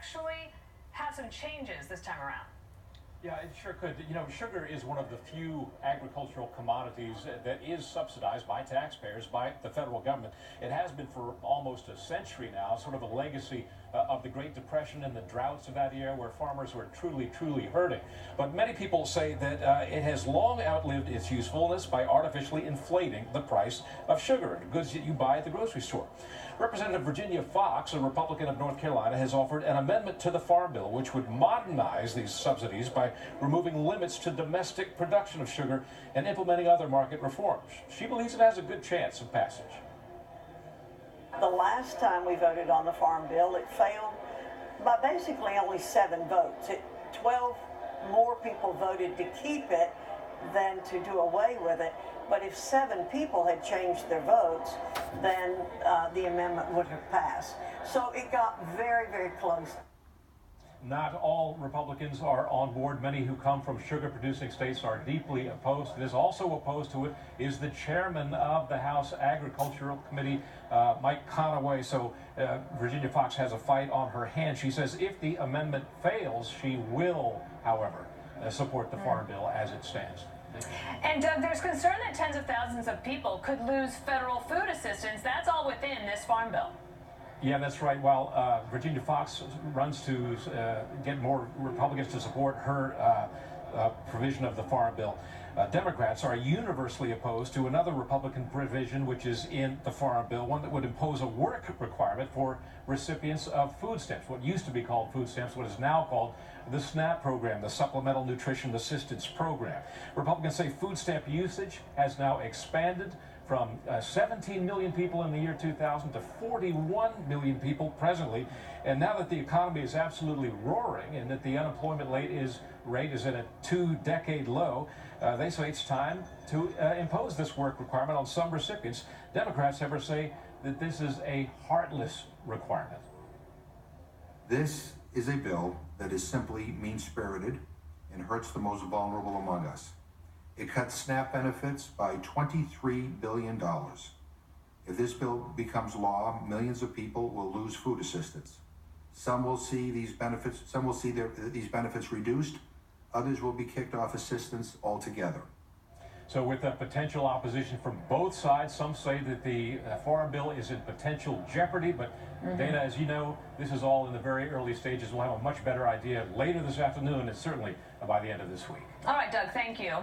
actually have some changes this time around. Yeah, it sure could. You know, sugar is one of the few agricultural commodities that is subsidized by taxpayers, by the federal government. It has been for almost a century now, sort of a legacy of the Great Depression and the droughts of that era where farmers were truly hurting. But many people say that it has long outlived its usefulness by artificially inflating the price of sugar, goods that you buy at the grocery store. Representative Virginia Foxx, a Republican of North Carolina, has offered an amendment to the Farm Bill which would modernize these subsidies by removing limits to domestic production of sugar and implementing other market reforms. She believes it has a good chance of passage. The last time we voted on the Farm Bill, it failed by basically only 7 votes. 12 more people voted to keep it than to do away with it. But if 7 people had changed their votes, then the amendment would have passed. So it got very close. Not all Republicans are on board. Many who come from sugar-producing states are deeply opposed. It is also opposed to it is the chairman of the House Agricultural Committee, Mike Conaway. So Virginia Foxx has a fight on her hands. She says if the amendment fails, she will, however, support the Farm Bill as it stands. And Doug, there's concern that tens of thousands of people could lose federal food assistance. That's all within this Farm Bill. Yeah, that's right. While Virginia Foxx runs to get more Republicans to support her provision of the Farm Bill, Democrats are universally opposed to another Republican provision which is in the Farm Bill, one that would impose a work requirement for recipients of food stamps, what used to be called food stamps, what is now called the SNAP program, the Supplemental Nutrition Assistance Program. Republicans say food stamp usage has now expanded from 17 million people in the year 2000 to 41 million people presently. And now that the economy is absolutely roaring and that the unemployment rate is at a 2-decade low, they say it's time to impose this work requirement on some recipients. Democrats, however, say that this is a heartless requirement. This is a bill that is simply mean-spirited and hurts the most vulnerable among us. It cuts SNAP benefits by $23 billion. If this bill becomes law, millions of people will lose food assistance. Some will see these benefits reduced. Others will be kicked off assistance altogether. So with the potential opposition from both sides, some say that the Farm Bill is in potential jeopardy, but Dana, as you know, this is all in the very early stages. We'll have a much better idea later this afternoon and certainly by the end of this week. All right, Doug, thank you.